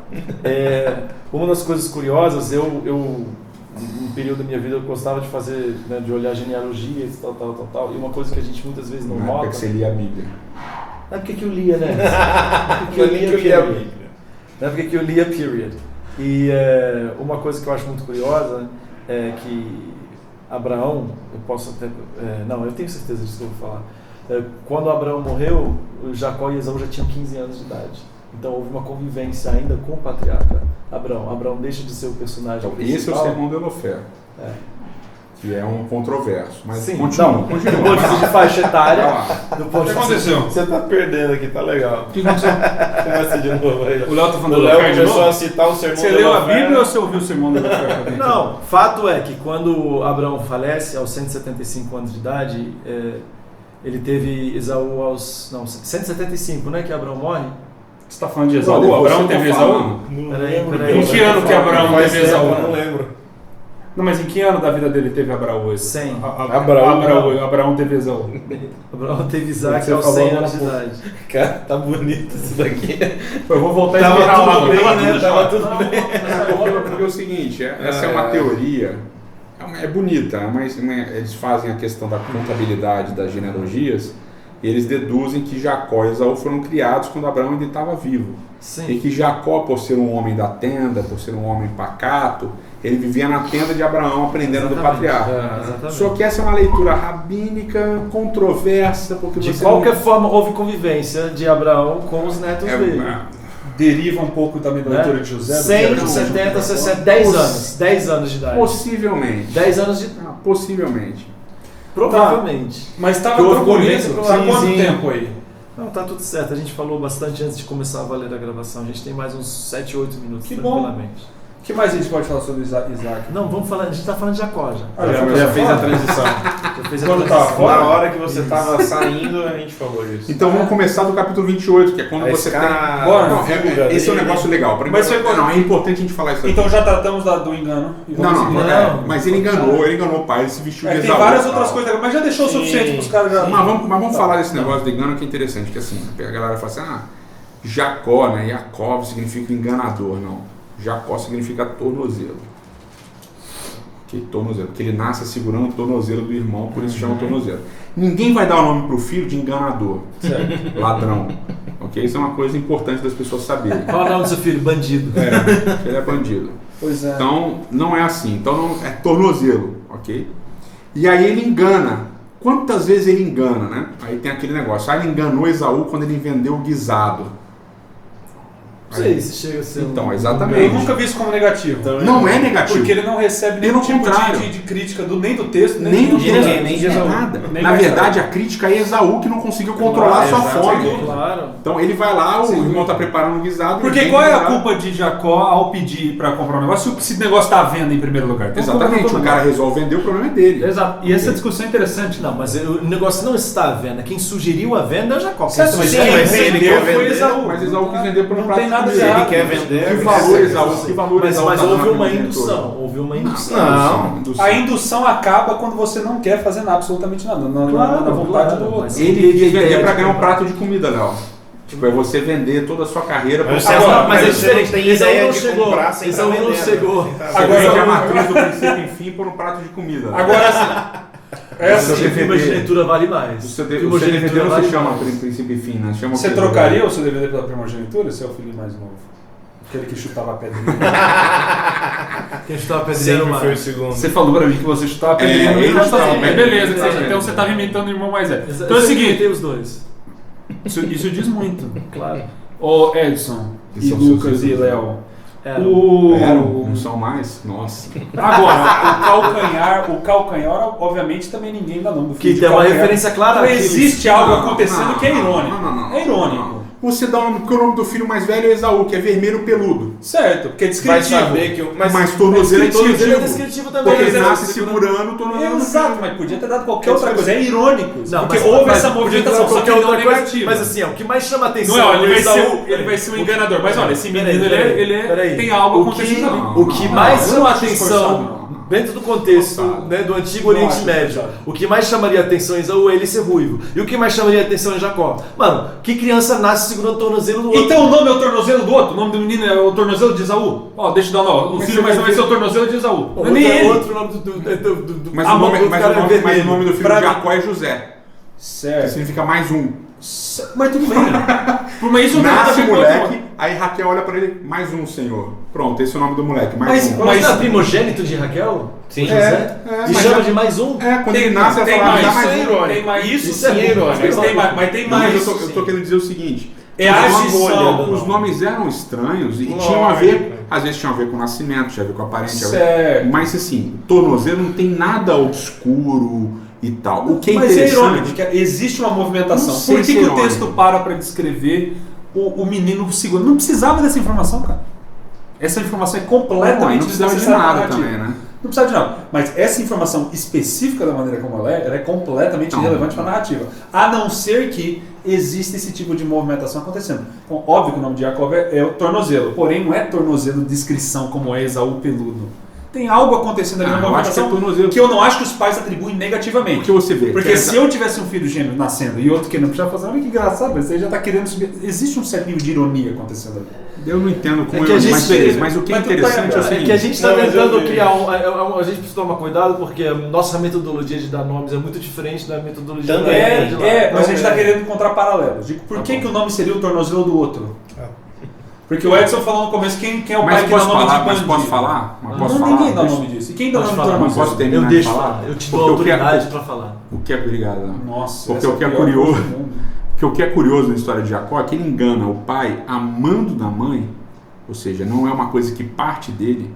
Uma das coisas curiosas, eu num período da minha vida eu gostava de fazer, né, de olhar genealogias, tal. E uma coisa que a gente muitas vezes não nota... Na época que você lia a Bíblia. Não é porque que eu lia, né? Porque eu lia a Bíblia. Não é porque que eu lia, period. E uma coisa que eu acho muito curiosa é que Abraão, eu posso até... eu tenho certeza disso que eu vou falar. Quando Abraão morreu, Jacó e Esaú já tinham 15 anos de idade. Então houve uma convivência ainda com o patriarca Abraão. Abraão deixa de ser o personagem principal. Esse é o sermão do Elofé. Que é um controverso. Mas sim, continua. Do ponto de vista de faixa etária. O que aconteceu? Você tá perdendo aqui, tá legal. O que aconteceu? Começa de novo aí. O Léo tá falando do Léo começou a citar o sermão. Você leu a Bíblia ou você ouviu o sermão do Elofé? Não, fato é que quando Abraão falece, aos 175 anos de idade, ele teve Esaú aos... 175, né, que Abraão morre? Você está falando de Esaú? Abraão teve Esaú? Peraí. Em que ano que Abraão teve Esaú? Não lembro. Não, mas em que ano da vida dele teve Abraão? 100. Abraão teve Esaú. Abraão teve Isaac aos 100 anos de idade. Cara, tá bonito isso daqui. Eu vou voltar a explicar lá. Tava tudo bem. Porque é o seguinte, essa é uma teoria, é bonita, mas eles fazem a questão da contabilidade das genealogias e eles deduzem que Jacó e Esaú foram criados quando Abraão ainda estava vivo. Sim. E que Jacó, por ser um homem da tenda, por ser um homem pacato, ele vivia na tenda de Abraão aprendendo do patriarca. Só que essa é uma leitura rabínica, controversa, porque de qualquer forma houve convivência de Abraão com os netos dele. Deriva um pouco também da leitura de José. 170, 60, 10 anos. 10 anos de idade. Possivelmente. 10 anos de... Possivelmente. Provavelmente. Mas estava Que houve tranquilo, convênio, tá sim, quanto sim. tempo aí? Não, tá tudo certo. A gente falou bastante antes de começar a valer a gravação. A gente tem mais uns 7, 8 minutos, Que bom. tranquilamente. O que mais a gente pode falar sobre Isaac? Não, vamos falar. A gente tá falando de Jacó já. Já fez a transição. Já fez a Quando transição. tava fora? Na hora que você tava saindo, a gente falou isso. Então vamos começar do capítulo 28, que é quando Aí você esse tem... cara- Bora. Não, esse é um negócio legal. Pra mim, Mas foi importante. não, é importante a gente falar isso aqui. Então já tratamos do engano. E Não, vamos não, seguir. Não. mas ele enganou o pai, ele se vestiu de Tem Esaú. várias outras coisas, mas já deixou o Sim. suficiente para os caras já. Mas vamos falar desse negócio de engano que é interessante, que assim, a galera fala assim, Jacó, né, Jacob significa enganador, não. Jacó significa tornozelo. Tornozelo, porque ele nasce segurando o tornozelo do irmão, por isso chama tornozelo. Ninguém vai dar o nome pro filho de enganador, ladrão, ok? Isso é uma coisa importante das pessoas saberem. Qual é o nome do seu filho? Bandido. Ele é bandido. Pois é. Então, não é assim. Então, não, é tornozelo, ok? E aí ele engana. Quantas vezes ele engana, né? Aí tem aquele negócio. Ele enganou Esaú quando ele vendeu o guisado. Não sei se chega a ser Então, exatamente. Eu nunca vi isso como negativo. Não é negativo. Porque ele não recebe nenhum Pelo tipo contrário. de crítica nem do texto, Nem do de texto, ninguém, nem de nem Esaú. nada. Nem Na mais verdade, a crítica é Esaú que não conseguiu controlar a sua exatamente. fome. Claro. Então ele vai lá, o Sim. irmão está preparando o guisado. ele Porque vende qual é o a guisado. culpa de Jacó ao pedir para comprar um negócio se o negócio está à venda em primeiro lugar? Então, Exatamente, culpa o do cara lugar. resolve vender, o problema é dele. Exato. E essa discussão é interessante. Não, mas o negócio não está à venda. Quem sugeriu a venda é o Jacó. Certo, mas Sim, quem mas ele vendeu quer foi vender, Esaú. Mas Esaú quis vender por um Não prato tem nada de de comida. errado. Ele quer vender. Que ele valor quer- Esaú? Que valor Mas Esaú tá houve dando uma na indução. Houve uma indução. Não. A indução acaba quando você não quer fazer absolutamente nada. Na vontade do outro. mas Ele quis ideia vender para de ganhar um comprar. prato de comida, Léo. Tipo, é você vender toda a sua carreira pra Mas você agora, mas é você diferente. não tem Esaú ideia não de chegou. comprar sem Esaú tá não vendendo. chegou. Tá Você Agora, vende a Esaú- matriz do princípio em fim por um prato de comida. Agora sim. Essa Esse filme de leitura vale mais. o seu Primogenitura DVD não vale se chama mais. princípio e fim, né? Chama o Você quê? trocaria o seu DVD pela primogenitura? Você é o filho mais novo. Aquele que chutava a pedrinha. Quem estava pedreiro Sempre foi o mais. segundo. Você falou pra mim que você chutava a pedrinha. ele Mas chutava, mas mas beleza. exatamente. Então você estava imitando o irmão mais velho. Então Então é o seguinte. tem os dois. Isso diz muito. Claro. Ô Edson, Que e são Lucas seus e ídolos. Léo. Eram? Não são mais? Nossa. Agora, o calcanhar, obviamente, também ninguém dá nome do Que filho de tem uma calcanhar. referência clara Não àquilo. existe algo Não, acontecendo não, que é não, irônico. não. É irônico. Você dá o nome, porque o nome do filho mais velho é Esaú, que é vermelho peludo. Certo, porque é Vai descritivo. saber que... Mas tornozelo é Tornozelo é descritivo. descritivo também. Porque ele Tornozelo nasce segurando- segurando o tornozelo. do Exato, filho. mas podia ter dado qualquer outra coisa. É irônico. Não, porque mas- houve mas- essa movimentação, só que qualquer não outra coisa, negativa. Mas assim, o que mais chama atenção Não é, ó, o Esaú- ele vai ser um enganador. Mas olha, esse Peraí, menino, ele peraí. tem algo O que- acontecendo ali. Não, O que não, mais não, chama eu acho atenção esforçado. dentro do contexto, Forçado. né, do Antigo Não Oriente acho Médio, forçado. o que mais chamaria atenção em Esaú é ele ser ruivo. E o que mais chamaria atenção em Jacó? Mano, que criança nasce segurando o tornozelo do outro? Então o nome é o tornozelo do outro? O nome do menino é o tornozelo de Esaú? Ó, deixa eu dar o Mas filho você mais vai vai ser ver- o tornozelo de Esaú. Não é Outro, nem ele. outro nome do Mas, a o mão nome, do outro mas, cara o é nome, mas o vermelho. nome do filho Pra- de Jacó é José. Que Certo. significa mais um. Mas tudo bem. Mas isso não tem nada a Nasce ver o com moleque, aí Raquel olha pra ele, mais um, senhor. Pronto, esse é o nome do moleque, mais Mas- um. Mas não é primogênito de Raquel? Sim. José? É, E mas chama já- de mais um? quando Tem- ele nasce, ela tem fala, mais, dá isso mais é um. irônico. Tem mais, Isso isso é sim é irônico. irônico. Mas tem Não, mas mais. eu tô querendo dizer o seguinte. É a os agição. nomes- Os nomes eram estranhos e Lógico. tinham a ver, às vezes tinham a ver com o nascimento, tinha a ver com a aparência. Certo. Mas assim, tornozelo não tem nada obscuro e tal. O que é Mas é irônico, interessante... que existe uma movimentação. Não sei Por se que, é que o irônico. texto para descrever o menino seguro? Não precisava dessa informação, cara. Essa informação é Não, completamente não precisava de desnecessária nada na narrativa. também, né? Não precisava de nada. Mas essa informação específica da maneira como ela é completamente Não. irrelevante para a narrativa. A não ser que exista esse tipo de movimentação acontecendo. Então, óbvio que o nome de Jacob é o tornozelo. Porém, não é tornozelo de descrição como é Esaú peludo. Tem algo acontecendo ali na Eu acho que é movimentação tornozelo. que eu não acho que os pais atribuem negativamente. Porque você vê. Porque que se eu tivesse um filho gêmeo nascendo e outro que não precisava fazer, olha que engraçado, você já está querendo subir. Existe um certo nível de ironia acontecendo ali. Eu não entendo como É que a gente- mas beleza, mas o que é mas tu tá interessante é o errado. É seguinte. que a gente está Não, mas eu tentando vi. criar a gente precisa tomar cuidado porque a nossa metodologia de dar nomes é muito diferente da metodologia Também. da galera de lá. Mas a gente está Também. querendo encontrar paralelos. De por Tá que, bom. que o nome seria o tornozelo do outro? Ah. Porque o Edson falou no começo quem é o Mas pai que dá posso nome falar? de Mas bandido. posso falar? Mas posso Não, falar? ninguém dá Deixa- nome disso. E quem dá Pode nome do falar, Não tornozelo? posso terminar Eu de deixo falar? falar, eu te dou Porque o que é- autoridade para falar. O que é obrigado. Nossa, Porque essa o que é a pior curioso- coisa do mundo. Porque o que é curioso na história de Jacó é que ele engana o pai amando da mãe, ou seja, não é uma coisa que parte dele,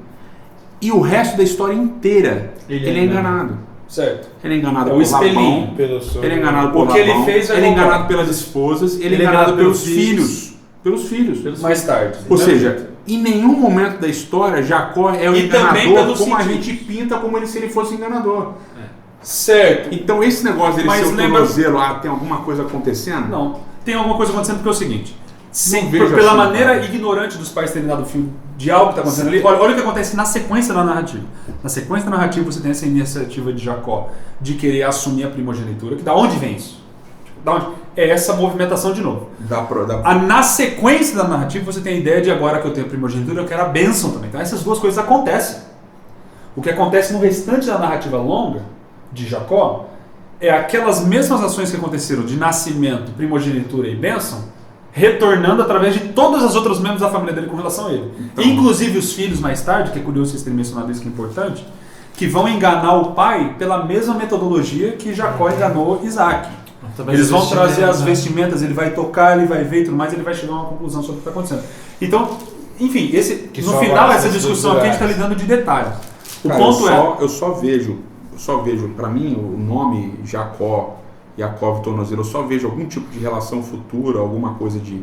e o resto da história inteira Ele ele é é enganado. Certo. Ele é enganado É o por espelhinho. Labão, Pelo sogro. ele é enganado por O que ele Labão, fez vai ele é voltar. enganado pelas esposas, ele é Ele é enganado enganado pelos pelos filhos. Pelos filhos. Mais tarde. Ou Né? seja, em nenhum momento da história Jacó é o E também enganador pelo como a sentido. gente pinta como se ele fosse enganador. Certo. Então esse negócio dele Mas ser o lembra- tornozelo, tem alguma coisa acontecendo? Não. Tem alguma coisa acontecendo porque é o seguinte. Não vejo Pela assim, maneira cara. ignorante dos pais terem dado o fio de algo que está acontecendo ali, olha o que acontece na sequência da narrativa. Na sequência da narrativa você tem essa iniciativa de Jacó de querer assumir a primogenitura. Que da onde vem isso? Da onde? É essa movimentação de novo. Na sequência da narrativa você tem a ideia de agora que eu tenho a primogenitura, eu quero a bênção também. Então essas duas coisas acontecem. O que acontece no restante da narrativa longa de Jacó é aquelas mesmas ações que aconteceram de nascimento, primogenitura e bênção, retornando através de todas as outras membros da família dele com relação a ele. Então, Inclusive os filhos mais tarde, que é curioso vocês terem mencionado isso que é importante, que vão enganar o pai pela mesma metodologia que Jacó enganou Isaac. Eles vão trazer as vestimentas, ele vai tocar, ele vai ver e tudo mais, ele vai chegar a uma conclusão sobre o que está acontecendo. Então, enfim, no final essa discussão aqui a gente está lidando de detalhes. O Cara, ponto eu só vejo, para mim, o nome Jacó, Yaakov, tornozelo, eu só vejo algum tipo de relação futura, alguma coisa de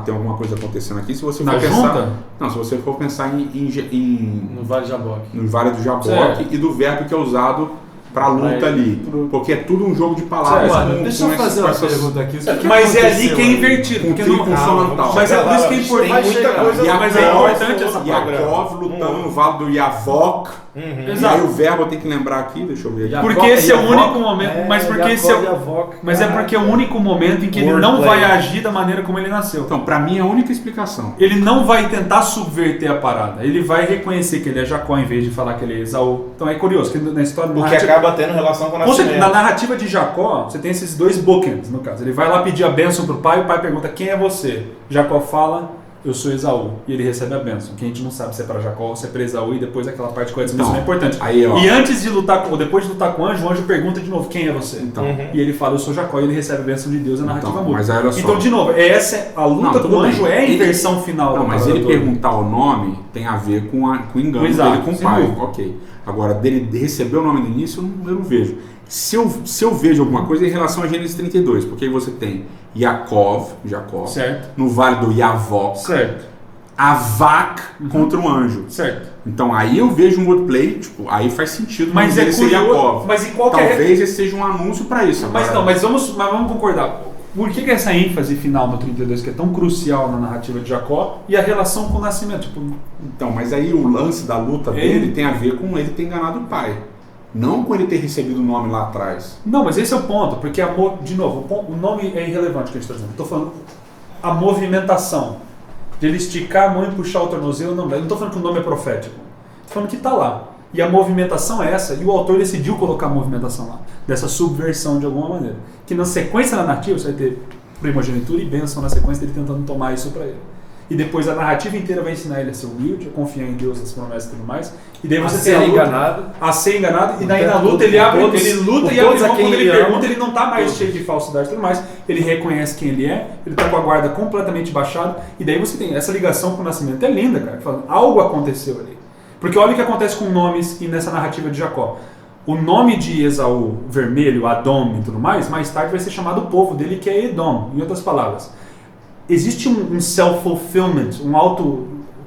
tem alguma coisa acontecendo aqui. Se você for pensar, não, se você for pensar no Vale de Jaboque. No Vale do Jaboque Certo. e do verbo que é usado para luta ali, porque é tudo um jogo de palavras. Mano, deixa eu fazer uma pergunta aqui. Mas é ali que é invertido. Com Porque tri não, consonantal. mas é por isso que é importante. Tem muita coisa Mas é importante essa Yaakov lutando no Vale do Yavok. E aí Exato. o verbo eu tenho que lembrar aqui, deixa eu ver aqui. Porque esse é o único momento. Mas porque esse é o único momento em que ele não vai agir da maneira como ele nasceu. Então, para mim é a única explicação. Ele não vai tentar subverter a parada. Ele vai reconhecer que ele é Jacó em vez de falar que ele é Esaú. Então é curioso que na história O que acaba tendo relação com o nascimento. na narrativa de Jacó, você tem esses dois bookends, no caso. Ele vai lá pedir a bênção pro pai, o pai pergunta: quem é você? Jacó fala: eu sou Esaú. E ele recebe a bênção. Que a gente não sabe se é para Jacó ou se é para Esaú, e depois aquela parte com a discussão é importante. Aí, ó. E antes de lutar, ou depois de lutar com o anjo pergunta de novo: quem é você? Então, E ele fala: eu sou Jacó, e ele recebe a bênção de Deus, a narrativa Então, muda. mas aí olha só. Então, de novo, a luta Não, com tudo o anjo bem. é a Ele- inversão final não, da mas parada ele toda. perguntar o nome tem a ver com o engano Exato, dele com o sem pai. dúvida. Ok. Agora, dele receber o nome no início, eu não vejo. Se eu vejo alguma coisa é em relação a Gênesis 32, porque aí você tem Jacó, Certo. no vale do Yavok, Certo. Avak contra um anjo. Certo. Então aí eu vejo um wordplay, tipo, aí faz sentido. Mas é ele ser curioso. Yaakov. Mas em qualquer. Talvez esse seja um anúncio para isso. Mas Agora, não, mas vamos concordar. Por que essa ênfase final no 32 que é tão crucial na narrativa de Jacó e a relação com o nascimento? Tipo, Então, mas aí o lance da luta dele tem a ver com ele ter enganado o pai. Não com ele ter recebido o nome lá atrás. não, mas esse é o ponto, porque de novo, o nome é irrelevante que a gente está dizendo. Estou falando a movimentação de ele esticar a mão e puxar o tornozelo, não. Eu não estou falando que o nome é profético. Estou falando que está lá. E a movimentação é essa, e o autor decidiu colocar a movimentação lá, dessa subversão de alguma maneira. Que na sequência da narrativa você vai ter primogenitura e bênção na sequência dele tentando tomar isso para ele. E depois a narrativa inteira vai ensinar ele a ser humilde, a confiar em Deus, nas promessas e tudo mais. E daí você tem a luta, a ser enganado, e daí na luta ele abre, ele luta e abre mão quando ele pergunta, ele não está mais cheio de falsidade e tudo mais. Ele reconhece quem ele é, ele está com a guarda completamente baixada, e daí você tem essa ligação com o nascimento. É linda, cara, falando, algo aconteceu ali. Porque olha o que acontece com nomes e nessa narrativa de Jacó. O nome de Esaú, vermelho, Adom e tudo mais tarde vai ser chamado o povo dele, que é Edom, em outras palavras. Existe um self-fulfillment, um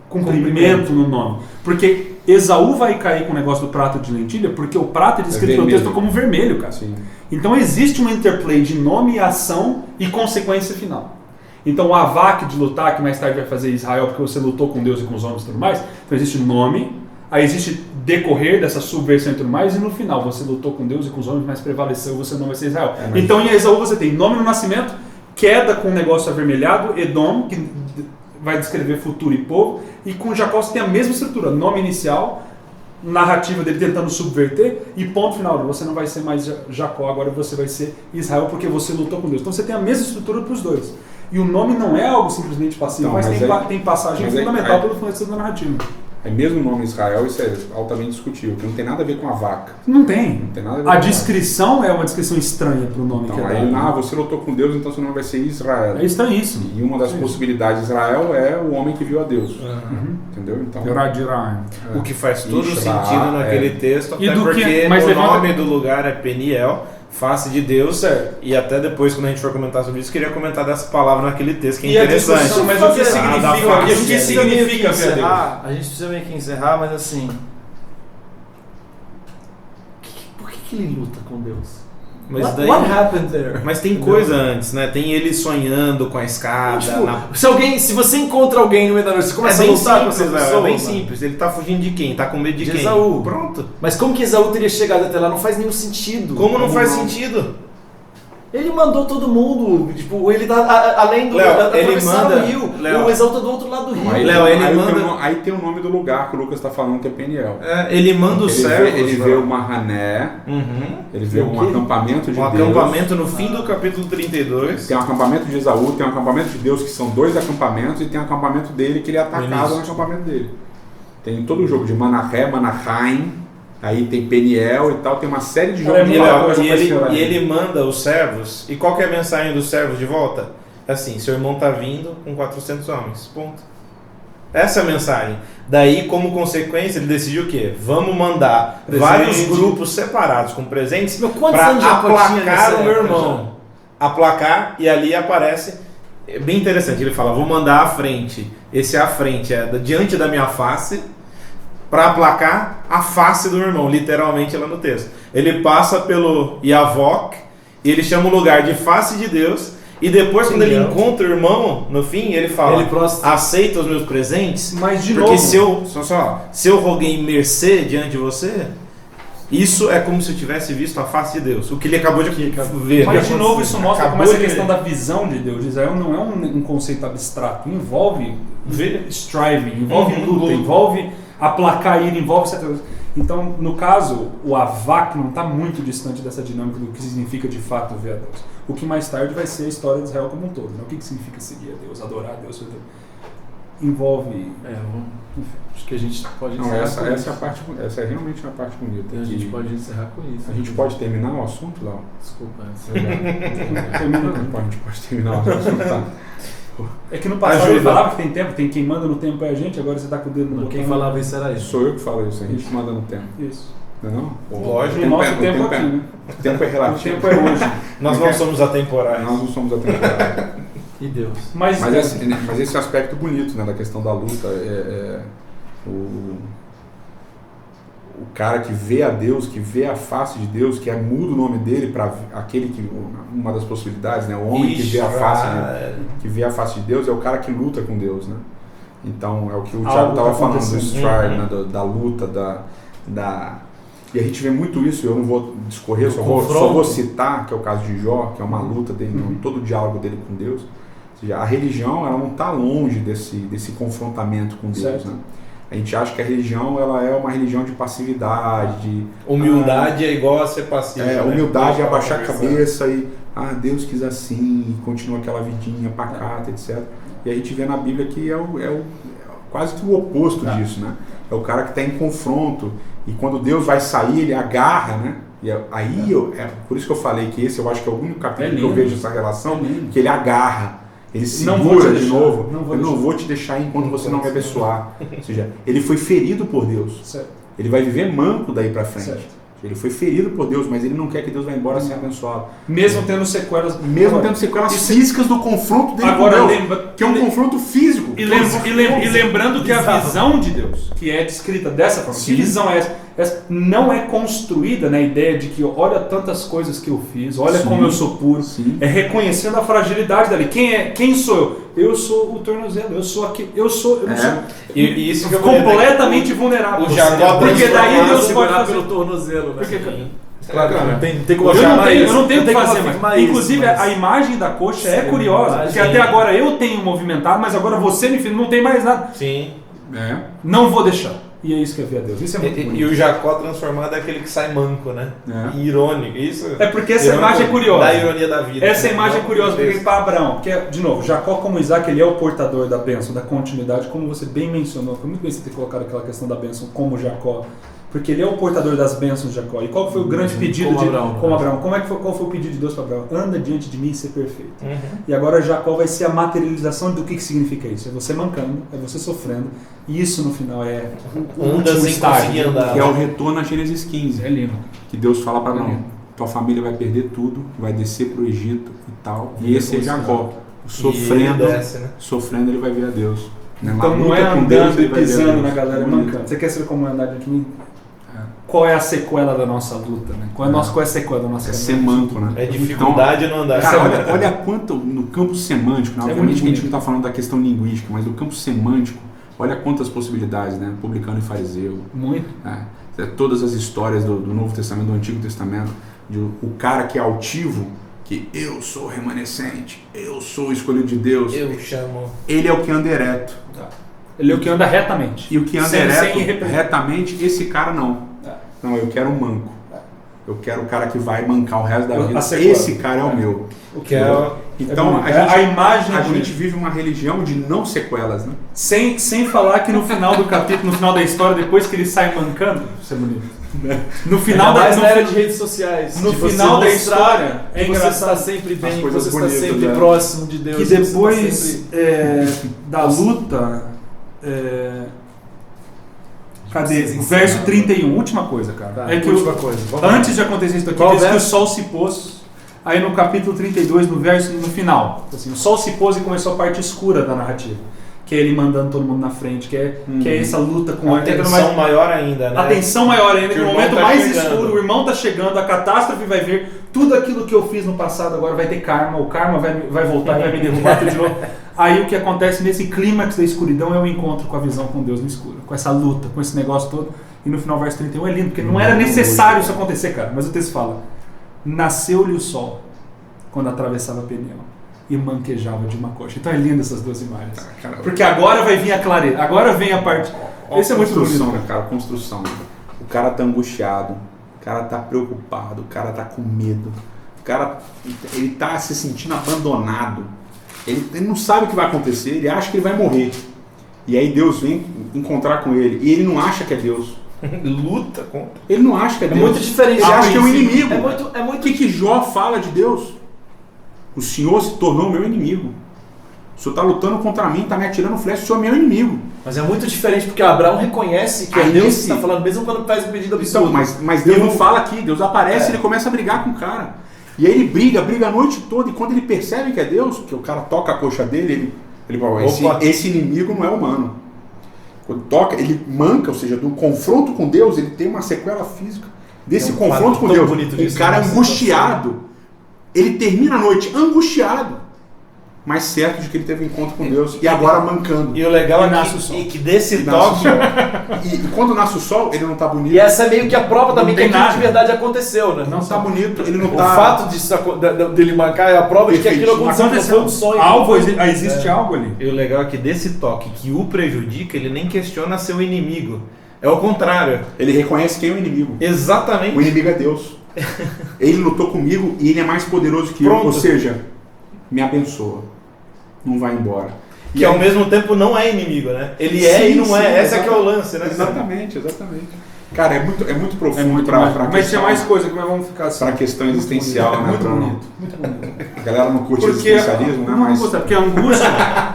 auto-cumprimento no nome. Porque Esaú vai cair com o negócio do prato de lentilha, porque o prato é descrito no texto como vermelho, cara. Sim. Então existe um interplay de nome, ação e consequência final. Então o Avak de lutar, que mais tarde vai fazer Israel, porque você lutou com Deus e com os homens e tudo mais. Então existe nome, aí existe decorrer dessa subversão e tudo mais, e no final você lutou com Deus e com os homens, mas prevaleceu, você não vai ser Israel. Então em Esaú você tem nome no nascimento, queda com o negócio avermelhado, Edom, que vai descrever futuro e povo, e com Jacó você tem a mesma estrutura, nome inicial, narrativa dele tentando subverter, e ponto final, você não vai ser mais Jacó, agora você vai ser Israel, porque você lutou com Deus. Então você tem a mesma estrutura para os dois. E o nome não é algo simplesmente passivo, Então, mas mas tem, aí- tem passagem mas aí- fundamental aí- pelo contexto da narrativa. Aí mesmo o nome Israel, isso é altamente discutível, que não tem nada a ver com a vaca. Não tem. Não tem nada a ver A com descrição é uma descrição estranha para o nome Então, que é aí, dado. você lutou com Deus, então seu nome vai ser Israel. É estranhíssimo. E uma das possibilidades de Israel é o homem que viu a Deus. Entendeu? Então, O que faz todo Israel, sentido naquele texto, E até do porque que- mas o levanta- nome do lugar é Peniel, face de Deus. Certo. E até depois, quando a gente for comentar sobre isso, queria comentar dessa palavra naquele texto, que é E a interessante. discussão, mas o que significa? da O que face. precisa meio que significa ver a Deus? encerrar, a gente precisa meio que encerrar, mas assim... Por que ele luta com Deus? Mas What, daí- what happened there? Mas tem coisa antes, né? Tem ele sonhando com a escada. Tipo, se você encontra alguém no meio da noite, você começa a bem lutar com simples, essa Léo, pessoa. é bem mano. simples. Ele tá fugindo de quem? Tá com medo de De quem? Esaú. Pronto. Mas como que Esaú teria chegado até lá? Não faz nenhum sentido. Como não faz sentido? Ele mandou todo mundo, tipo, ele tá além do Léo, ele atravessar manda- o rio. Léo. O Esaú tá do outro lado do rio. aí, Léo, ele aí manda- aí tem o nome do lugar que o Lucas está falando, que é Peniel. Ele manda os servos. Ele vê o Mahané, Uhum. ele vê um acampamento de Um Deus. acampamento no fim do capítulo 32. Tem um acampamento de Esaú, tem um acampamento de Deus, que são 2 acampamentos, e tem um acampamento dele que ele é atacado no acampamento dele. Tem todo o jogo de Manahé, Manahaim, aí tem Peniel e tal, tem uma série de jogos E, de Léo, palavras e aparecendo ali. ele manda os servos. E qual que é a mensagem dos servos de volta? Assim, seu irmão tá vindo com 400 homens. Ponto. Essa é a mensagem. Daí, como consequência, ele decidiu o quê? Vamos mandar Presente. vários grupos separados com presentes Meu, quantos para anos Jacó tinha aplacar nessa o meu época irmão. Aplacar, e ali aparece. É bem interessante. Ele fala: vou mandar à frente. Esse à frente é diante da minha face, para aplacar a face do meu irmão, literalmente lá no texto. Ele passa pelo Yavok e ele chama o lugar de face de Deus, e depois, quando ele encontra o irmão, no fim, ele fala: Ele prostra. aceita os meus presentes, Mas de porque novo, se eu roguei mercê diante de você, isso é como se eu tivesse visto a face de Deus, o que ele acabou de ver. mas de novo isso mostra como Acabou essa de questão ver. da visão de Deus de Israel não é um conceito abstrato, envolve striving, envolve luta, envolve aplacar ira, envolve certas coisas. Então, no caso, o Avak não está muito distante dessa dinâmica do que significa de fato ver a Deus. O que mais tarde vai ser a história de Israel como um todo. Né? O que significa seguir a Deus, adorar a Deus? Envolve... Acho que a gente pode Não, encerrar essa com é isso. a parte, essa é realmente uma parte bonita. A que gente pode encerrar com isso. a gente pode terminar o assunto, Léo? Desculpa. A gente pode terminar o assunto, tá? É que no passado Ajuda. ele falava que tem tempo, tem quem manda no tempo é a gente, agora você está com o dedo no Quem botão. falava isso era isso. Sou eu que falo isso, a gente manda no tempo. Isso. Não é não? Lógico. O nosso tempo aqui, né? O tempo é O relativo. tempo é hoje. Nós não somos atemporais. Nós não somos atemporais. E Deus. Mas esse aspecto bonito, né, da questão da luta, o cara que vê a Deus, que vê a face de Deus, que muda o nome dele para aquele que, uma das possibilidades, né, o homem que vê a face de Deus é o cara que luta com Deus, né? Então é o que o Thiago estava falando do strive, né, da luta, e a gente vê muito isso. Eu não vou discorrer, só vou citar, que é o caso de Jó, que é uma luta dele, todo o diálogo dele com Deus. Ou seja, a religião, ela não está longe desse confrontamento com Deus, certo. né? A gente acha que a religião, ela é uma religião de passividade, de Humildade é igual a ser passivo. né? humildade é abaixar a cabeça e Deus quis assim, e continua aquela vidinha pacata, etc. E a gente vê na Bíblia que é quase que o oposto disso, né? É o cara que está em confronto, e quando Deus vai sair, ele agarra, né? E aí, por isso que eu falei que esse eu acho que é o único capítulo que eu vejo essa relação, que ele agarra. Ele segura de novo. Eu não vou te deixar enquanto você não me abençoar. Ou seja, ele foi ferido por Deus. Certo. Ele vai viver manco daí pra frente. Certo. Ele foi ferido por Deus, mas ele não quer que Deus vá embora sem abençoá-lo. Mesmo tendo sequelas. Mesmo tendo sequelas físicas do confronto dele Agora, com Deus, lembra, que é um confronto físico. E lembrando que a visão de Deus, que é descrita dessa forma, que visão é essa? Essa não é construída na ideia de que olha tantas coisas que eu fiz, olha como eu sou puro. Sim. É reconhecendo a fragilidade dali. Quem sou eu? Eu sou o tornozelo, eu sou aqui, eu sou E isso que eu completamente vulnerável. O Jacó porque daí Deus pode segurar fazer pelo tornozelo, né? Porque, Claro, Cara, não tem como eu não tenho o que fazer mais. mais. Inclusive, a imagem da coxa é curiosa, porque até agora eu tenho movimentado, mas agora você me fez, não tem mais nada. Sim. Não vou deixar. E é isso que é ver a Deus. Isso é muito bonito. E o Jacó transformado é aquele que sai manco, né? Irônico. Isso é porque essa imagem é curiosa. Da ironia da vida. Essa imagem é curiosa porque para Abraão, porque, de novo, Jacó como Isaac, ele é o portador da bênção, da continuidade, como você bem mencionou. Foi muito bem você ter colocado aquela questão da bênção como Jacó. Porque ele é o portador das bênçãos de Jacó. E qual foi o grande pedido como Abraão? Como Abraão. Qual foi o pedido de Deus para Abraão? Anda diante de mim e ser perfeito. E agora Jacó vai ser a materialização do que significa isso. É você mancando, é você sofrendo. E isso no final é o último estágio. Que é o retorno a Gênesis 15. É lindo. Que Deus fala para Abraão, tua família vai perder tudo, vai descer para o Egito e tal. E esse é Jacó. Sofrendo, sofrendo ele vai ver a Deus. Então não é andando e pisando na galera mancando. Você quer saber como é andar diante de mim? Qual é a sequela da nossa luta, né? Qual é a sequela da nossa luta? É ser manco, né? É dificuldade não andar. Cara, olha quanto no campo semântico, né? Obviamente a gente não está falando da questão linguística, mas no campo semântico, olha quantas possibilidades, né? Publicano e fariseu. Muito. Todas as histórias do Novo Testamento, do Antigo Testamento, o cara que é altivo, que eu sou remanescente, eu sou o escolhido de Deus. Eu chamo. Ele é o que anda ereto. Ele é o que anda retamente. E o que anda retamente, esse cara não. Não, eu quero um manco. Eu quero o cara que vai mancar o resto da vida. Esse cara é o meu. Então a gente vive uma religião de não sequelas, né? Sem falar que no final do capítulo, no final da história, depois que ele sai mancando, isso é bonito. No final da era de redes sociais. No final da história, é engraçado. Você está sempre bem, você está sempre próximo de Deus. Que depois da luta. Cadê? O verso 31, última coisa, cara. Antes de acontecer isso aqui, diz que o sol se pôs. Aí no capítulo 32, no final, assim, o sol se pôs e começou a parte escura da narrativa. Que é ele mandando todo mundo na frente, que é essa luta com a tensão maior ainda, né? A tensão maior ainda, no momento mais escuro, o irmão tá chegando, a catástrofe vai vir, tudo aquilo que eu fiz no passado agora vai ter karma, o karma vai voltar e vai me derrubar tudo de novo. Aí o que acontece nesse clímax da escuridão é o encontro com a visão com Deus no escuro, com essa luta, com esse negócio todo. E no final, verso 31 é lindo, porque não era necessário isso acontecer, cara. Mas o texto fala: nasceu-lhe o sol quando atravessava Peniel e manquejava de uma coxa. Então é lindo essas duas imagens. Porque agora vai vir a clareza, agora vem a parte. Esse é muito bonito, né, cara? Construção. O cara tá angustiado, o cara tá preocupado, o cara tá com medo, o cara ele tá se sentindo abandonado. Ele não sabe o que vai acontecer, ele acha que ele vai morrer. E aí Deus vem encontrar com ele. E ele não acha que é Deus. Luta contra. Ele não acha que é Deus. É muito diferente. Ele acha que é o inimigo. O que Jó fala de Deus? O Senhor se tornou meu inimigo. O Senhor está lutando contra mim, está me atirando flecha, o Senhor é meu inimigo. Mas é muito diferente porque Abraão reconhece que é Deus que está falando, mesmo quando faz um pedido absurdo. Então, mas Deus não fala aqui, Deus aparece e ele começa a brigar com o cara. E aí ele briga a noite toda, e quando ele percebe que é Deus, que o cara toca a coxa dele, ele fala, esse inimigo não é humano. Quando toca, ele manca, ou seja, do confronto com Deus, ele tem uma sequela física. Desse confronto com Deus, o cara angustiado, ele termina a noite angustiado, mas certo de que ele teve um encontro com Deus, e agora mancando. E o legal é que desse toque... E quando nasce o sol, ele não tá bonito. E essa é meio que a prova também que aquilo de verdade aconteceu, né? Não tá bonito, ele não o tá... O fato dele mancar é a prova de que aquilo aconteceu, não foi um sonho. Existe algo ali. E o legal é que desse toque que o prejudica, ele nem questiona seu inimigo. É o contrário. Ele reconhece quem é o inimigo. Exatamente. O inimigo é Deus. Ele lutou comigo e ele é mais poderoso que eu. Ou seja, me abençoa. Não vai embora. Que ao mesmo tempo não é inimigo, né? Ele é e não é. Essa é que é o lance, né? Exatamente. Cara, é muito profundo pra mas tinha mais coisa que nós vamos ficar assim. Pra questão existencial, né? Muito bonito. A galera não curte existencialismo, né? Mas... Porque a angústia...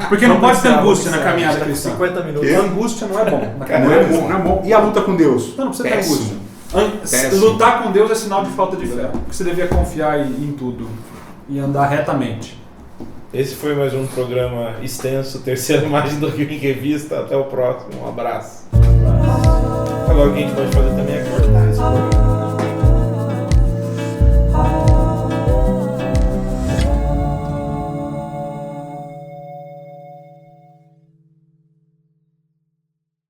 Porque não pode ter angústia na caminhada cristã. 50 minutos. A angústia não é bom. Não é bom. E a luta com Deus? Não precisa ter angústia. Lutar com Deus é sinal de falta de fé. Porque você devia confiar em tudo e andar retamente. Esse foi mais um programa extenso, terceira imagem do Rio em Revista. Até o próximo. Um abraço. Agora o que a gente pode fazer também é